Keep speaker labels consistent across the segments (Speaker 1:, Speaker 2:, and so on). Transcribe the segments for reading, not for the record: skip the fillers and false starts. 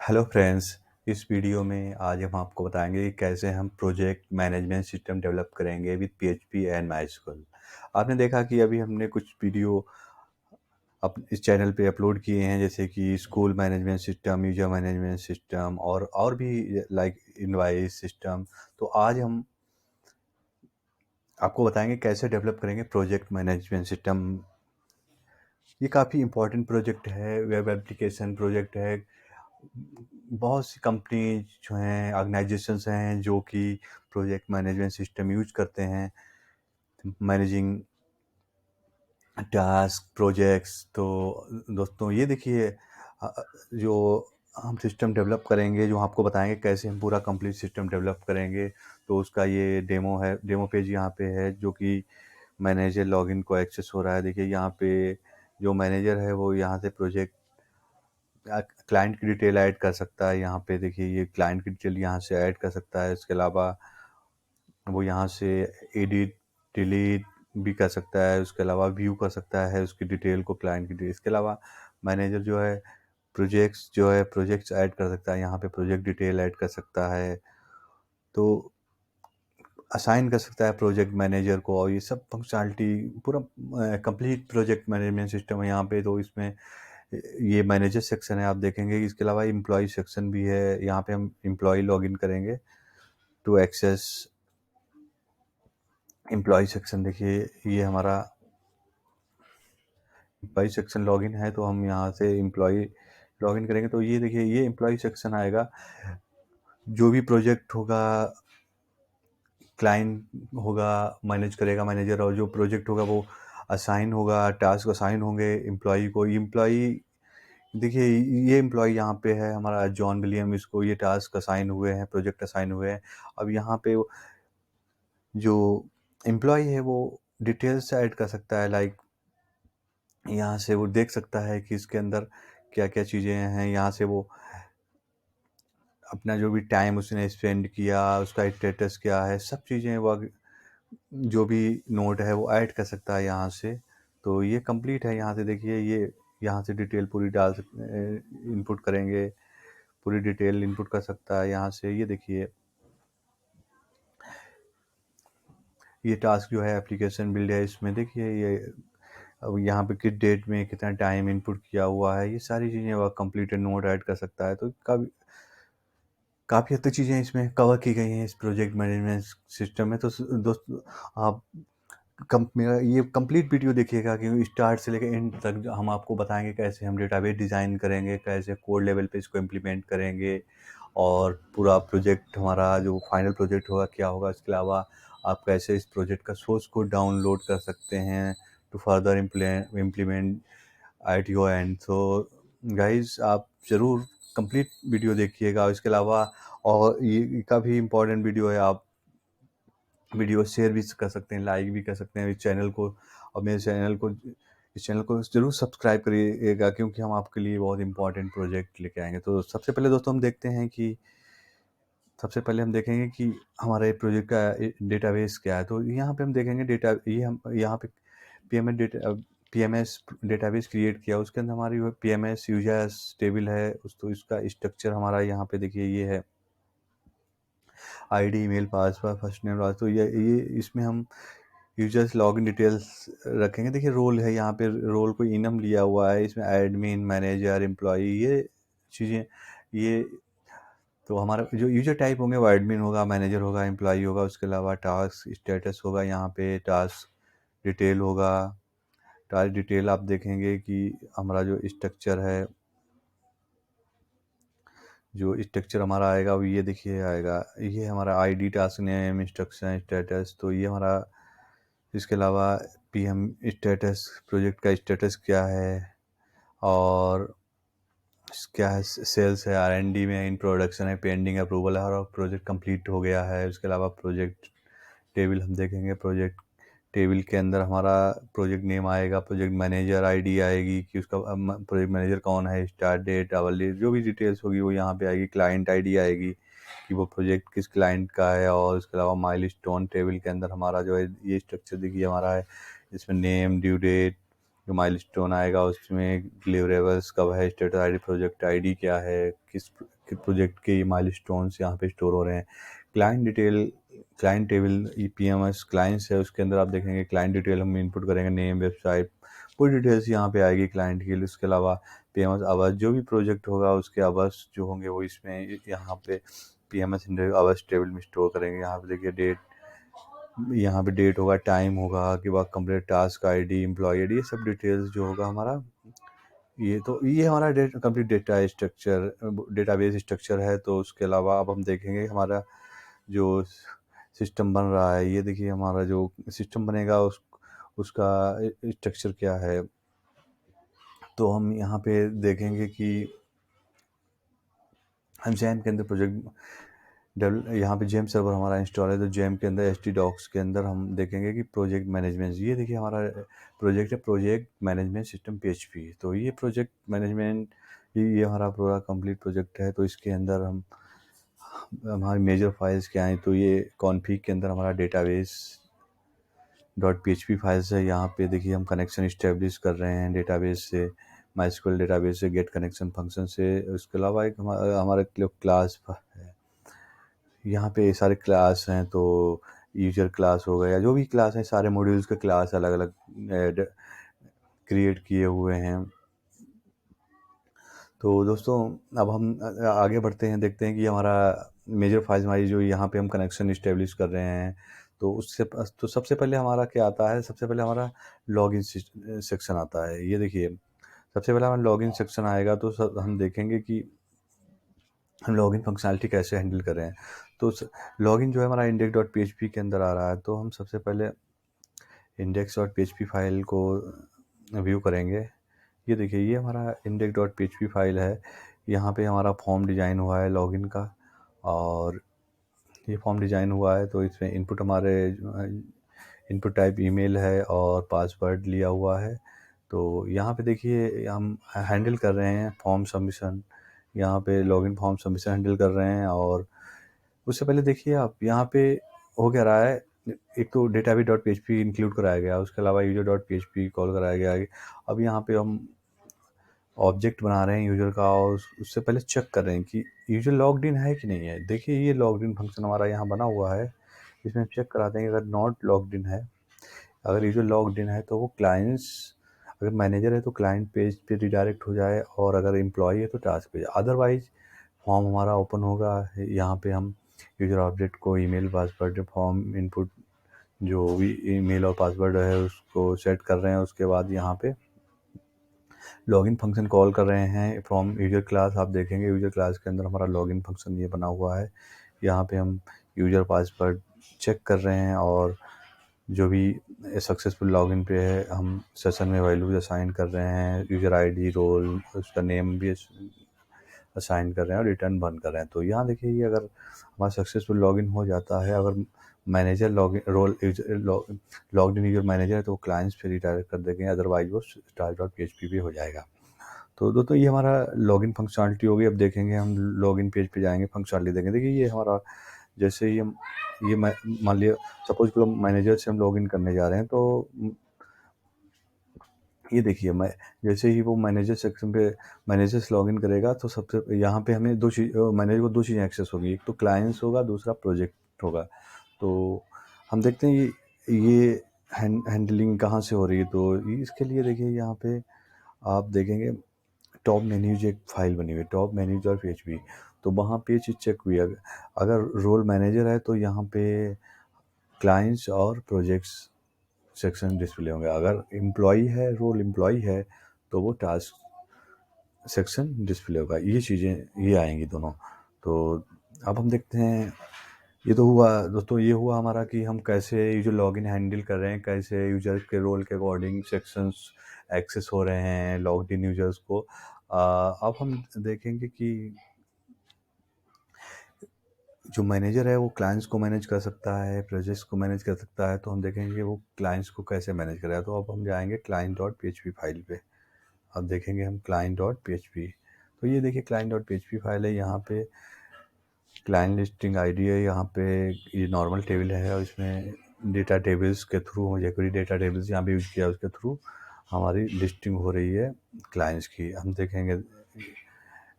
Speaker 1: Hello friends. इस video में आज हम आपको बताएंगे कि कैसे हम प्रोजेक्ट मैनेजमेंट सिस्टम डेवलप करेंगे विद पीएचपी एंड माइस्क्ल। आपने देखा कि अभी हमने कुछ वीडियो इस चैनल पे अपलोड किए हैं, जैसे कि school management system, user management system और भी लाइक इनवाइस सिस्टम। तो आज हम आपको बताएंगे कैसे डेवलप करेंगे प्रोजेक्ट मैनेजमेंट सिस्टम। ये काफ़ी इम्पोर्टेंट प्रोजेक्ट है, वेब एप्लीकेशन प्रोजेक्ट है। बहुत सी कंपनी जो हैं, ऑर्गेनाइजेशंस हैं जो कि प्रोजेक्ट मैनेजमेंट सिस्टम यूज करते हैं मैनेजिंग टास्क प्रोजेक्ट्स। तो दोस्तों ये देखिए, जो हम सिस्टम डेवलप करेंगे, जो आपको बताएंगे कैसे हम पूरा कंप्लीट सिस्टम डेवलप करेंगे, तो उसका ये डेमो है। डेमो पेज यहाँ पे है, जो कि मैनेजर लॉगिन को एक्सेस हो रहा है। देखिए यहाँ पे जो मैनेजर है वो यहाँ से प्रोजेक्ट क्लाइंट की डिटेल ऐड कर सकता है। यहाँ पे देखिए ये क्लाइंट की डिटेल यहाँ से ऐड कर सकता है। इसके अलावा वो यहाँ से एडिट डिलीट भी कर सकता है। उसके अलावा व्यू कर सकता है उसकी डिटेल को, क्लाइंट की डिटेल। इसके अलावा मैनेजर जो है प्रोजेक्ट्स ऐड कर सकता है। यहाँ पे प्रोजेक्ट डिटेल ऐड कर सकता है, तो असाइन कर सकता है प्रोजेक्ट मैनेजर को। और ये सब फंक्शनलिटी पूरा कंप्लीट प्रोजेक्ट मैनेजमेंट सिस्टम है यहाँ पे। तो इसमें ये मैनेजर सेक्शन है, आप देखेंगे। इसके अलावा एम्प्लॉय सेक्शन भी है। यहाँ पे हम एम्प्लॉय लॉगिन करेंगे टू एक्सेस एम्प्लॉय सेक्शन। देखिए ये हमारा एम्प्लॉय सेक्शन लॉगिन है, तो हम यहाँ से एम्प्लॉय लॉगिन करेंगे तो ये देखिए ये एम्प्लॉय सेक्शन आएगा। जो भी प्रोजेक्ट होगा क्लाइंट होगा मैनेज करेगा मैनेजर, और जो प्रोजेक्ट होगा वो असाइन होगा, टास्क असाइन होंगे एम्प्लॉय को। एम्प्लॉय देखिए ये एम्प्लॉय यहाँ पे है हमारा जॉन विलियम, इसको ये टास्क असाइन हुए हैं, प्रोजेक्ट असाइन हुए हैं। अब यहाँ पे जो एम्प्लॉय है वो डिटेल्स ऐड कर सकता है। लाइक यहाँ से वो देख सकता है कि इसके अंदर क्या क्या चीज़ें हैं। यहाँ से वो अपना जो भी टाइम उसने स्पेंड किया, उसका स्टेटस क्या है, सब चीज़ें वो जो भी नोट है वो ऐड कर सकता है यहाँ से। तो ये कंप्लीट है। यहाँ से देखिए ये यहाँ से डिटेल पूरी डाल सकते, इनपुट करेंगे, पूरी डिटेल इनपुट कर सकता है यहाँ से। ये देखिए ये टास्क जो है एप्लीकेशन बिल्ड है, इसमें देखिए ये अब यहाँ पे किस डेट में कितना टाइम इनपुट किया हुआ है, ये सारी चीज़ें वह कंप्लीटेड नोट ऐड कर सकता है। तो काफ़ी हद तक चीज़ें इसमें कवर की गई हैं इस प्रोजेक्ट मैनेजमेंट सिस्टम में। तो दोस्त आप मेरा ये कंप्लीट वीडियो देखिएगा, क्योंकि स्टार्ट से लेकर एंड तक हम आपको बताएंगे कैसे हम डेटाबेस डिज़ाइन करेंगे, कैसे कोड लेवल पे इसको इम्प्लीमेंट करेंगे, और पूरा प्रोजेक्ट हमारा जो फाइनल प्रोजेक्ट होगा क्या होगा। इसके अलावा आप कैसे इस प्रोजेक्ट का सोर्स कोड डाउनलोड कर सकते हैं to further implement ITO and. So guys आप ज़रूर कंप्लीट वीडियो देखिएगा। इसके अलावा और ये काफ़ी इम्पोर्टेंट वीडियो है, आप वीडियो शेयर भी कर सकते हैं, लाइक भी कर सकते हैं इस चैनल को। और मेरे इस चैनल को ज़रूर सब्सक्राइब करिएगा, क्योंकि हम आपके लिए बहुत इंपॉर्टेंट प्रोजेक्ट लेके आएंगे। तो सबसे पहले दोस्तों सबसे पहले हम देखेंगे कि हमारे प्रोजेक्ट का डेटाबेस क्या है। तो यहाँ पे हम देखेंगे डेटा, ये हम यहाँ पे पीएमएस डेटाबेस क्रिएट किया, उसके अंदर हमारी पीएमएस यूजर्स टेबल है। तो इसका स्ट्रक्चर हमारा यहाँ पे देखिए ये है, ID, email, password, first name, last. तो ये इसमें हम यूजर्स लॉगिन डिटेल्स रखेंगे। देखिए रोल है, यहाँ पे रोल को इनम लिया हुआ है, इसमें एडमिन, मैनेजर, एम्प्लॉय, ये चीज़ें। ये तो हमारा जो यूजर टाइप होंगे वो एडमिन होगा, मैनेजर होगा, एम्प्लॉय होगा। उसके अलावा टास्क स्टेटस होगा, यहाँ पे टास्क डिटेल होगा। टास्क डिटेल आप देखेंगे कि हमारा जो स्ट्रक्चर हमारा आएगा वो ये देखिए आएगा। ये हमारा ID, task name, instruction, status. तो ये हमारा, इसके अलावा पीएम स्टेटस, प्रोजेक्ट का स्टेटस क्या है, और क्या है, सेल्स है, R&D में, इन प्रोडक्शन है, पेंडिंग अप्रूवल है, और प्रोजेक्ट कंप्लीट हो गया है। उसके अलावा प्रोजेक्ट टेबल हम देखेंगे। प्रोजेक्ट टेबल के अंदर हमारा प्रोजेक्ट नेम आएगा, प्रोजेक्ट मैनेजर आईडी आएगी कि उसका प्रोजेक्ट मैनेजर कौन है, स्टार्ट डेट, अवरली, जो भी डिटेल्स होगी वो यहाँ पे आएगी। क्लाइंट आईडी आएगी कि वो प्रोजेक्ट किस क्लाइंट का है। और उसके अलावा माइलस्टोन टेबल के अंदर हमारा जो है ये स्ट्रक्चर देखिए हमारा है, इसमें नेम, ड्यू डेट, जो माइलस्टोन आएगा उसमें डिलीवरेबल्स कब है, स्टेटस आईडी, प्रोजेक्ट आईडी क्या है, किस प्रोजेक्ट के माइलस्टोन्स यहाँ पे स्टोर हो रहे हैं। Client detail, client table, PMS clients है, उसके अंदर आप देखेंगे क्लाइंट डिटेल हम इनपुट करेंगे, नेम, वेबसाइट, पूरी डिटेल्स यहाँ पे आएगी क्लाइंट की। इसके अलावा PMS आवर्स, जो भी प्रोजेक्ट होगा उसके आवर्स जो होंगे वो इसमें यहाँ पे PMS आवर्स टेबल में स्टोर करेंगे। यहाँ पे देखिए डेट, यहाँ पे डेट होगा, टाइम होगा, कि बाद complete task ID, employ ID, ये सब डिटेल्स जो होगा हमारा, ये हमारा complete data structure, database structure है। तो उसके अलावा अब हम देखेंगे हमारा जो सिस्टम बन रहा है, ये देखिए हमारा जो सिस्टम बनेगा उसका स्ट्रक्चर क्या है। तो हम यहाँ पे देखेंगे कि हम जैम के अंदर प्रोजेक्ट यहाँ पे जेम सर्वर हमारा इंस्टॉल है, तो जेम के अंदर htdocs के अंदर हम देखेंगे कि प्रोजेक्ट मैनेजमेंट, ये देखिए हमारा प्रोजेक्ट है, प्रोजेक्ट मैनेजमेंट सिस्टम PHP। तो ये प्रोजेक्ट मैनेजमेंट, ये हमारा पूरा कंप्लीट प्रोजेक्ट है। तो इसके अंदर हम हमारी मेजर फाइल्स क्या हैं, तो ये कॉन्फ़िग के अंदर हमारा डेटाबेस .php फाइल्स है। यहाँ पे देखिए हम कनेक्शन इस्टेब्लिश कर रहे हैं डेटाबेस से, माइस्क्यूएल डेटाबेस से, गेट कनेक्शन फंक्शन से। उसके अलावा एक हमारा क्लास है, यहाँ पे सारे क्लास हैं। तो यूजर क्लास हो गया, जो भी क्लास है सारे मॉड्यूल्स के क्लास अलग अलग क्रिएट किए हुए हैं। तो दोस्तों अब हम आगे बढ़ते हैं, देखते हैं कि हमारा मेजर फाइल्स हमारी जो यहाँ पे हम कनेक्शन इस्टेब्लिश कर रहे हैं। तो उससे तो सबसे पहले हमारा क्या आता है, सबसे पहले हमारा लॉगिन सेक्शन आता है। ये देखिए सबसे पहले हमारा लॉगिन सेक्शन आएगा, तो हम देखेंगे कि हम लॉगिन फंक्शनलिटी कैसे हैंडल कर रहे हैं। तो लॉगिन जो है हमारा index.php के अंदर आ रहा है। तो हम सबसे पहले index.php फाइल को व्यू करेंगे। ये देखिए ये हमारा index.php फाइल है। यहाँ पे हमारा फॉर्म डिज़ाइन हुआ है लॉगिन का, और ये फॉर्म डिज़ाइन हुआ है। तो इसमें इनपुट हमारे इनपुट टाइप ईमेल है और पासवर्ड लिया हुआ है। तो यहाँ पे देखिए हम हैंडल कर रहे हैं फॉर्म सबमिशन, यहाँ पे लॉगिन फॉर्म सबमिशन हैंडल कर रहे हैं। और उससे पहले देखिए आप यहाँ पे हो क्या रहा है, एक तो database.php इंक्लूड कराया गया, उसके अलावा user.php कॉल कराया गया है। अब यहाँ पे हम ऑब्जेक्ट बना रहे हैं यूजर का, और उससे पहले चेक कर रहे हैं कि यूजर लॉग्ड इन है कि नहीं है। देखिए ये लॉग्ड इन फंक्शन हमारा यहाँ बना हुआ है, इसमें चेक कराते हैं कि अगर नॉट लॉग्ड इन है, अगर यूजर लॉग्ड इन है तो वो क्लाइंट्स, अगर मैनेजर है तो क्लाइंट पेज पे रिडायरेक्ट हो जाए, और अगर एम्प्लॉय है तो टास्क पेज। अदरवाइज फॉर्म हमारा ओपन होगा। यहाँ पे हम यूजर ऑब्जेक्ट को ईमेल, पासवर्ड, फॉर्म इनपुट जो भी ईमेल और पासवर्ड है उसको सेट कर रहे हैं। उसके बाद यहाँ पे लॉगिन फंक्शन कॉल कर रहे हैं फ्रॉम यूजर क्लास। आप देखेंगे यूजर क्लास के अंदर हमारा लॉगिन फंक्शन ये बना हुआ है। यहाँ पे हम यूजर पासवर्ड चेक कर रहे हैं, और जो भी सक्सेसफुल लॉगिन पे है हम सेशन में वैल्यूज असाइन कर रहे हैं, यूजर आईडी, रोल, उसका नेम भी असाइन कर रहे हैं और रिटर्न बंद कर रहे हैं। तो यहाँ देखिए ये अगर हमारा सक्सेसफुल लॉगिन हो जाता है, अगर manager login role logged in user manager है तो वो क्लाइंट्स पे रिडायरेक्ट कर देंगे, अदरवाइज वो start.php पे हो जाएगा। तो दोस्तों ये हमारा लॉगिन फंक्शनलिटी होगी। अब देखेंगे हम लॉगिन पेज पे जाएंगे, फंक्शनलिटी देखेंगे। देखिए ये हमारा जैसे ही हम ये मान लिया सपोज कि हम मैनेजर से हम लॉगिन करने जा रहे हैं, तो ये देखिए मैं जैसे ही वो मैनेजर सेक्शन पे मैनेजर से लॉगिन करेगा, तो सबसे यहाँ पे हमें मैनेजर को दो चीज़ें एक्सेस होगी, एक तो क्लाइंट्स होगा, दूसरा प्रोजेक्ट होगा। तो हम देखते हैं ये हैंडलिंग कहाँ से हो रही है। तो इसके लिए देखिए यहाँ पे आप देखेंगे टॉप मेन्यूज एक फाइल बनी हुई है, टॉप मेन्यूज और PHP। तो वहाँ पे चीज़ चेक हुई है, अगर रोल मैनेजर है तो यहाँ पे क्लाइंट्स और प्रोजेक्ट्स सेक्शन डिस्प्ले होंगे, अगर एम्प्लॉई है, रोल एम्प्लॉई है, तो वो टास्क सेक्शन डिस्प्ले होगा। ये चीज़ें ये आएंगी दोनों। तो अब हम देखते हैं, ये तो हुआ दोस्तों, ये हुआ हमारा कि हम कैसे यूजर लॉगिन हैंडल कर रहे हैं, कैसे यूजर के रोल के अकॉर्डिंग सेक्शंस एक्सेस हो रहे हैं लॉग्ड इन यूजर्स को। अब हम देखेंगे कि जो मैनेजर है वो क्लाइंट्स को मैनेज कर सकता है, प्रोजेक्ट्स को मैनेज कर सकता है। तो हम देखेंगे वो क्लाइंट्स को कैसे मैनेज करेगा। तो अब हम जाएंगे client.php फाइल पे। अब देखेंगे हम client.php। तो ये देखिए client.php फाइल है, यहाँ पे क्लाइंट लिस्टिंग आईडी है, यहाँ पे ये नॉर्मल टेबल है, और इसमें डेटा टेबल्स के थ्रू jQuery डेटा टेबल्स यहाँ पे यूज किया उसके थ्रू हमारी लिस्टिंग हो रही है क्लाइंट्स की। हम देखेंगे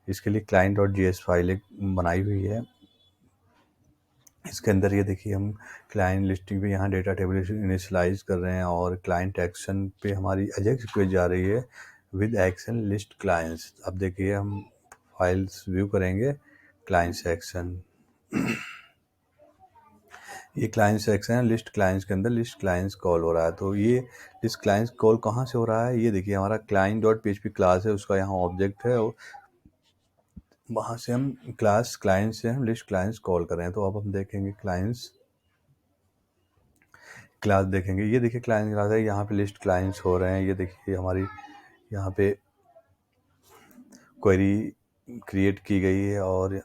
Speaker 1: इसके लिए client.js फाइल एक बनाई हुई है। इसके अंदर ये देखिए हम क्लाइंट लिस्टिंग पे यहाँ डेटा टेबल इनिशियलाइज कर रहे हैं और क्लाइंट एक्शन पे हमारी अजेक्स रिक्वेस्ट जा रही है विद एक्शन लिस्ट क्लाइंट्स। अब देखिए हम फाइल्स व्यू करेंगे क्लाइंट्स एक्शन, ये क्लाइंट सेक्शन है। लिस्ट क्लाइंट्स के अंदर लिस्ट क्लाइंट्स कॉल हो रहा है। तो ये लिस्ट क्लाइंट्स कॉल कहाँ से हो रहा है, ये देखिए हमारा client.php क्लास है, उसका यहाँ ऑब्जेक्ट है और वहाँ से हम क्लास क्लाइंट से हम लिस्ट क्लाइंट्स कॉल कर रहे हैं। तो अब हम देखेंगे क्लाइंट्स क्लास देखेंगे, ये देखिए क्लाइंट क्लास है, यहाँ पे लिस्ट क्लाइंट्स हो रहे हैं। ये देखिए हमारी यहाँ पे क्वेरी क्रिएट की गई है और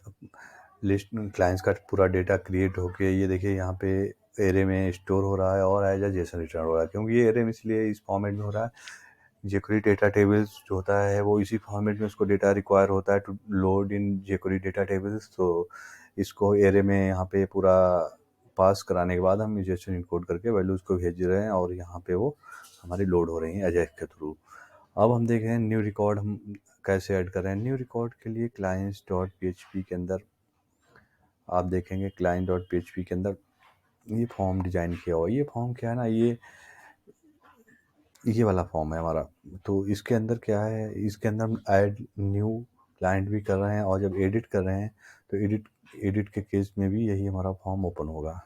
Speaker 1: लिस्ट क्लाइंट्स का पूरा डेटा क्रिएट होके ये देखिए यहाँ पे एरे में स्टोर हो रहा है और एज अ जेसन रिटर्न हो रहा है। क्योंकि ये एरे में इसलिए इस फॉर्मेट में हो रहा है, jQuery डेटा टेबल्स जो होता है वो इसी फॉर्मेट में उसको डेटा रिक्वायर होता है to load in jQuery data tables. तो इसको एरे में यहाँ पे पूरा पास कराने के बाद हम जेसन इनकोड करके वैल्यूज़ को भेज रहे हैं और यहाँ पे वो हमारी लोड हो रही हैं अजैक के थ्रू। अब हम देख रहे हैं न्यू रिकॉर्ड हम कैसे ऐड कर रहे हैं। न्यू रिकॉर्ड के लिए clients.php के अंदर आप देखेंगे client.php के अंदर ये फॉर्म डिजाइन किया हुआ है। ये फॉर्म क्या है ना, ये वाला फॉर्म है हमारा। तो इसके अंदर क्या है, इसके अंदर हम ऐड न्यू क्लाइंट भी कर रहे हैं और जब एडिट कर रहे हैं तो एडिट के केस में भी यही हमारा फॉर्म ओपन होगा।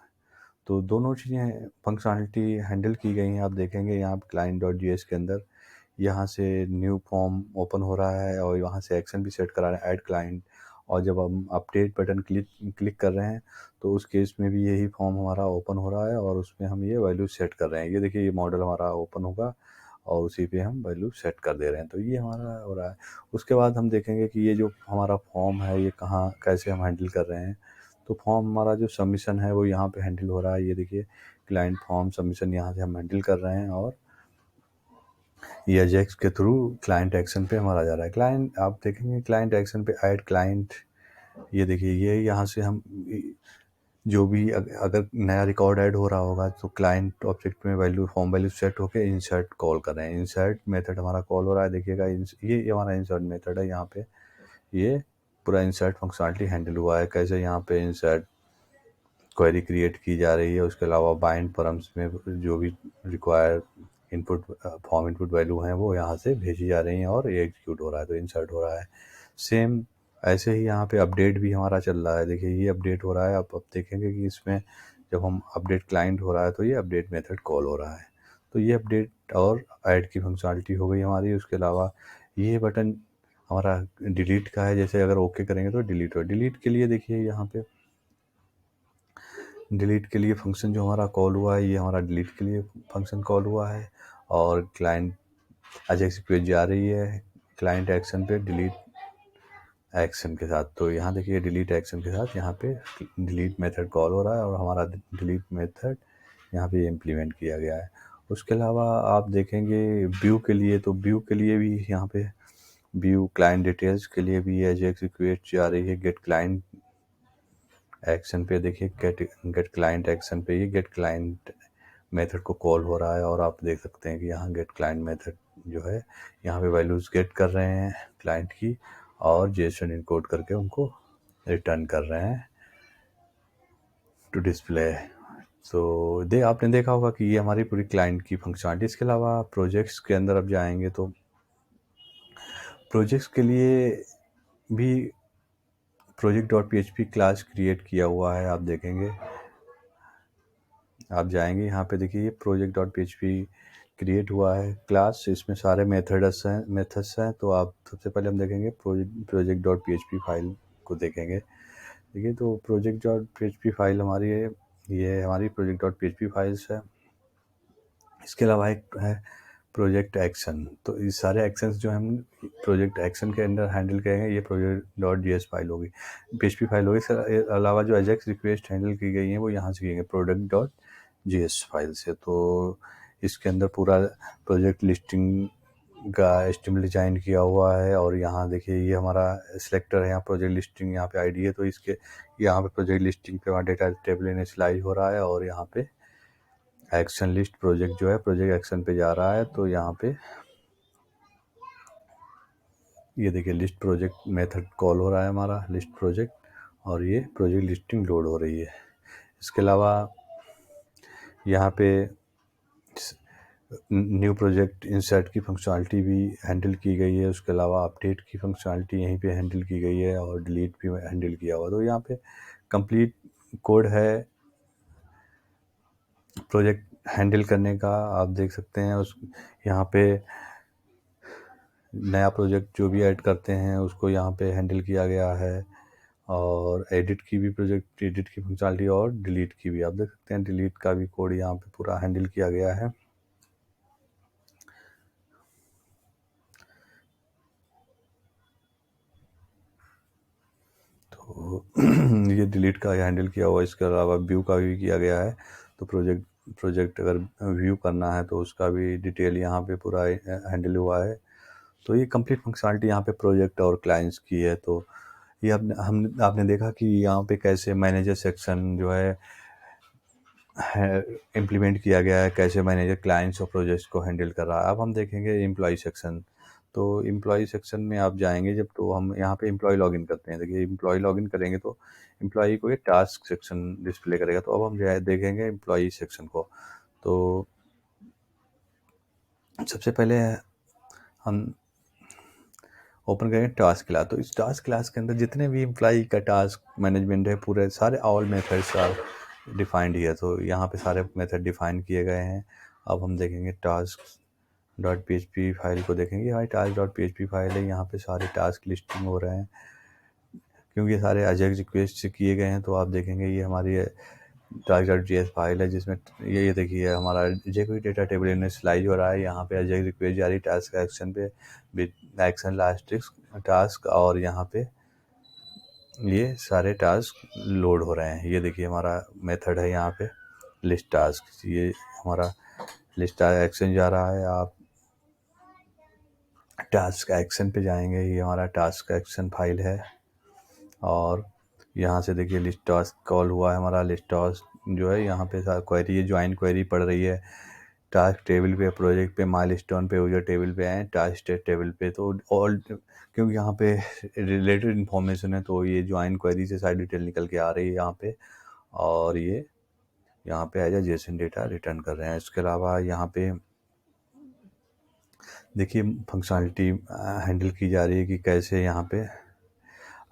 Speaker 1: तो दोनों चीज़ें फंक्शनलिटी हैंडल की गई हैं। आप देखेंगे यहाँ client.js के अंदर यहाँ से न्यू फॉर्म ओपन हो रहा है और वहाँ से एक्शन भी सेट करा रहे हैं ऐड क्लाइंट। और जब हम अपडेट बटन क्लिक कर रहे हैं तो उस केस में भी यही फॉर्म हमारा ओपन हो रहा है और उसमें हम ये वैल्यू सेट कर रहे हैं। ये देखिए ये मॉडल हमारा ओपन होगा और उसी पे हम वैल्यू सेट कर दे रहे हैं। तो ये हमारा हो रहा है। उसके बाद हम देखेंगे कि ये जो हमारा फॉर्म है ये कहाँ कैसे हम हैंडल कर रहे हैं। तो फॉर्म हमारा जो सबमिशन है वो यहाँ पे हैंडल हो रहा है। ये देखिए क्लाइंट फॉर्म सबमिशन यहाँ से हम हैंडल कर रहे हैं और ये अजेक्स के थ्रू क्लाइंट एक्शन पे हमारा जा रहा है। क्लाइंट आप देखेंगे क्लाइंट एक्शन पे ऐड क्लाइंट, ये देखिए ये यहाँ से हम जो भी अगर नया रिकॉर्ड ऐड हो रहा होगा तो क्लाइंट ऑब्जेक्ट में वैल्यू फॉर्म वैल्यू सेट होके इंसर्ट कॉल कर रहे हैं। इंसर्ट मेथड हमारा कॉल हो रहा है। देखिएगा ये हमारा इंसर्ट मेथड है। यहाँ पे ये पूरा इंसर्ट फंक्शनलिटी हैंडल हुआ है। कैसे यहाँ पे इंसर्ट क्वेरी क्रिएट की जा रही है। उसके अलावा बाइंड परम्स में जो भी require input form input value हैं वो यहाँ से भेजी जा रही हैं और ये एग्जीक्यूट हो रहा है तो इंसर्ट हो रहा है। सेम ऐसे ही यहाँ पे अपडेट भी हमारा चल रहा है। देखिए ये अपडेट हो रहा है। अब देखेंगे कि इसमें जब हम अपडेट क्लाइंट हो रहा है तो ये अपडेट मेथड कॉल हो रहा है। तो ये अपडेट और ऐड की फंक्शनलिटी हो गई हमारी। उसके अलावा ये बटन हमारा डिलीट का है। जैसे अगर ओके करेंगे तो डिलीट हो। डिलीट के लिए देखिए यहाँ पे डिलीट के लिए फंक्शन जो हमारा कॉल हुआ है ये हमारा डिलीट के लिए फंक्शन कॉल हुआ है और क्लाइंट अजेक्स रिक्वेस्ट जा रही है क्लाइंट एक्शन पे डिलीट एक्शन के साथ। तो यहाँ देखिए डिलीट एक्शन के साथ यहाँ पे डिलीट मेथड कॉल हो रहा है और हमारा डिलीट मेथड यहाँ पे इम्प्लीमेंट किया गया है। उसके अलावा आप देखेंगे व्यू के लिए, तो व्यू के लिए भी यहाँ पे व्यू क्लाइंट डिटेल्स के लिए भी अजेक्स रिक्वेस्ट जा रही है गेट क्लाइंट एक्शन पे। देखिए गेट क्लाइंट एक्शन पे ये गेट क्लाइंट मेथड को कॉल हो रहा है और आप देख सकते हैं कि यहाँ गेट क्लाइंट मेथड जो है यहाँ पे वैल्यूज़ गेट कर रहे हैं क्लाइंट की और जेसन इनकोड करके उनको रिटर्न कर रहे हैं टू डिस्प्ले। तो आपने देखा होगा कि ये हमारी पूरी क्लाइंट की फंक्शनलिटी। इसके अलावा प्रोजेक्ट्स के अंदर अब जाएंगे तो प्रोजेक्ट्स के लिए भी project.php क्लास क्रिएट किया हुआ है। आप देखेंगे आप जाएंगे यहाँ पे देखिए ये project.php क्रिएट हुआ है क्लास। इसमें सारे मेथड्स हैं। तो आप सबसे पहले हम देखेंगे project.php फाइल को देखेंगे। देखिए तो project.php फाइल हमारी है, ये हमारी project.php फाइल्स है। इसके अलावा एक है प्रोजेक्ट एक्शन। तो ये सारे एक्शंस जो हम प्रोजेक्ट एक्शन के अंदर हैंडल करेंगे ये project.js फाइल होगी, php फाइल होगी। इसके अलावा जो अजेक्स रिक्वेस्ट हैंडल की गई हैं वो यहाँ से की गई product.js फाइल से। तो इसके अंदर पूरा प्रोजेक्ट लिस्टिंग का एचटीएमएल डिजाइन किया हुआ है और यहाँ देखिए ये हमारा सिलेक्टर है, यहाँ प्रोजेक्ट लिस्टिंग यहाँ पे आईडी है। तो इसके यहाँ पे प्रोजेक्ट लिस्टिंग पे वहाँ डेटा टेबल इनिशियलाइज हो रहा है और यहाँ पे एक्शन लिस्ट प्रोजेक्ट जो है प्रोजेक्ट एक्शन पे जा रहा है। तो यहाँ पे ये देखिए लिस्ट प्रोजेक्ट मेथड कॉल हो रहा है हमारा लिस्ट प्रोजेक्ट, और ये प्रोजेक्ट लिस्टिंग लोड हो रही है। इसके अलावा यहाँ पे न्यू प्रोजेक्ट इंसर्ट की फंक्शनलिटी भी हैंडल की गई है। उसके अलावा अपडेट की फंक्शनलिटी यहीं पे हैंडल की गई है और डिलीट भी हैंडल किया हुआ। तो यहाँ पे कंप्लीट कोड है प्रोजेक्ट हैंडल करने का। आप देख सकते हैं उस यहाँ पे नया प्रोजेक्ट जो भी ऐड करते हैं उसको यहाँ पे हैंडल किया गया है, और एडिट की भी प्रोजेक्ट एडिट की फंक्शनलिटी और डिलीट की भी। आप देख सकते हैं डिलीट का भी कोड यहाँ पे पूरा हैंडल किया गया है। तो ये डिलीट का हैंडल किया हुआ। इसके अलावा व्यू का भी किया गया है। तो प्रोजेक्ट अगर व्यू करना है तो उसका भी डिटेल यहाँ पे पूरा हैंडल हुआ है। तो ये कंप्लीट फंक्शनलिटी यहाँ पे प्रोजेक्ट और क्लाइंट्स की है। तो ये आपने देखा कि यहाँ पे कैसे मैनेजर सेक्शन जो है इम्प्लीमेंट किया गया है, कैसे मैनेजर क्लाइंट्स और प्रोजेक्ट्स को हैंडल कर रहा है। अब हम देखेंगे एम्प्लॉय सेक्शन। तो एम्प्लॉय सेक्शन में आप जाएंगे जब, तो हम यहाँ पे एम्प्लॉय लॉगिन करते हैं। देखिए एम्प्लॉय लॉगिन करेंगे तो एम्प्लॉय को ये टास्क सेक्शन डिस्प्ले करेगा। तो अब हम देखेंगे एम्प्लॉय सेक्शन को। तो सबसे पहले हम ओपन करेंगे टास्क क्लास। तो इस टास्क क्लास के अंदर जितने भी एम्प्लॉय का टास्क मैनेजमेंट है पूरे सारे ऑल मेथड्स आर डिफाइंड है। तो यहाँ पे सारे मेथड डिफाइन किए गए हैं। अब हम देखेंगे टास्क डॉट पी फाइल को देखेंगे। हमारी टास्क डॉट पी फाइल है, यहाँ पे सारे टास्क लिस्टिंग हो रहे हैं क्योंकि ये सारे अजय रिक्वेस्ट से किए गए हैं। तो आप देखेंगे ये हमारी टास्क डॉट जी फाइल है जिसमें ये देखिए हमारा jQuery डेटा टेबल इनिशियलाइज हो रहा है। यहाँ पे अजय रिक्वेस्ट जारी टास्क एक्शन पे एक्शन लास्ट टास्क, और यहाँ पे ये सारे टास्क लोड हो रहे हैं। ये देखिए हमारा मेथड है यहाँ पे लिस्ट टास्क। ये हमारा लिस्ट एक्शन जा रहा है। आप टास्क एक्शन पे जाएंगे, ये हमारा टास्क एक्शन फाइल है। और यहाँ से देखिए लिस्ट टास्क कॉल हुआ है हमारा। लिस्ट टास्क जो है यहाँ पे क्वेरी है, ज्वाइन क्वेरी पड़ रही है टास्क टेबल पे, प्रोजेक्ट पे, माइलस्टोन पे, यूजर टेबल पे है, टास्क स्टेट टेबल पे। तो ऑल क्योंकि यहाँ पे रिलेटेड इन्फॉर्मेशन है तो ये ज्वाइन क्वेरी से सारी डिटेल निकल के आ रही है यहाँ पे, और ये यहाँ पे एज जेसन डेटा रिटर्न कर रहे हैं। इसके अलावा यहाँ पे देखिए फंक्शनलिटी हैंडल की जा रही है कि कैसे यहाँ पे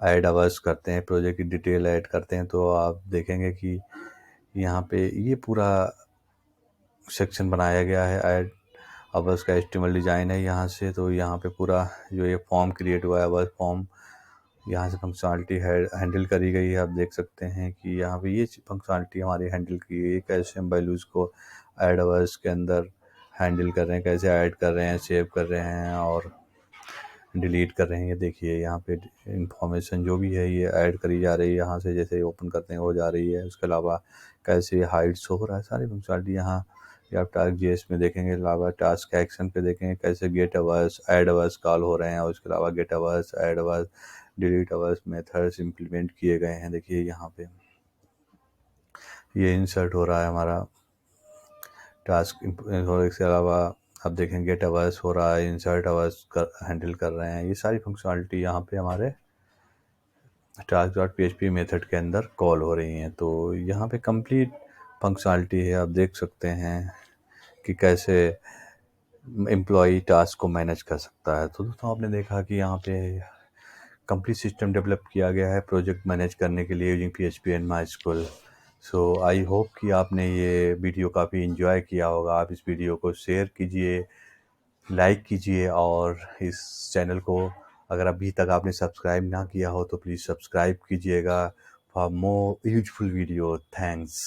Speaker 1: ऐड आवर्स करते हैं, प्रोजेक्ट की डिटेल ऐड करते हैं। तो आप देखेंगे कि यहाँ पे ये पूरा सेक्शन बनाया गया है ऐड आवर्स का। एचटीएमएल डिज़ाइन है यहाँ से। तो यहाँ पे पूरा जो ये फॉर्म क्रिएट हुआ है वर्क फॉर्म, यहाँ से फंक्शनलिटी हैंडल करी गई है। आप देख सकते हैं कि यहाँ पे ये फंक्शनलिटी हमारी हैंडल की गई है, कैसे हम वैल्यूज़ को ऐड आवर्स के अंदर हैंडल कर रहे हैं, कैसे ऐड कर रहे हैं, सेव कर रहे हैं और डिलीट कर रहे हैं। ये देखिए यहाँ पे इंफॉर्मेशन जो भी है ये ऐड करी जा रही है यहाँ से, जैसे ओपन करते हैं हो जा रही है। उसके अलावा कैसे हाइड शो हो रहा है, सारी फंक्शनलिटी यहाँ या आप टास्क जेएस में देखेंगे। अलावा टास्क एक्शन पे देखेंगे कैसे get hours add hours call हो रहे हैं, और उसके अलावा get hours add hours delete hours methods implement किए गए हैं। देखिए यहाँ पे ये इंसर्ट हो रहा है हमारा टास्क। इसके अलावा आप देखें गेट अवर्स हो रहा है, इंसर्ट अवर्स हैंडल कर रहे हैं। ये सारी फंक्शनलिटी यहाँ पे हमारे टास्क डॉट पी मेथड के अंदर कॉल हो रही हैं। तो यहाँ पे कंप्लीट फंक्शनलिटी है। आप देख सकते हैं कि कैसे एम्प्लॉई टास्क को मैनेज कर सकता है। तो दोस्तों आपने देखा कि यहाँ पे कंप्लीट सिस्टम डेवलप किया गया है प्रोजेक्ट मैनेज करने के लिए using PHP and MySQL। So I hope कि आपने ये वीडियो काफ़ी इन्जॉय किया होगा। आप इस वीडियो को शेयर कीजिए, लाइक कीजिए, और इस चैनल को अगर अभी तक आपने सब्सक्राइब ना किया हो तो प्लीज़ सब्सक्राइब कीजिएगा for more useful video. Thanks.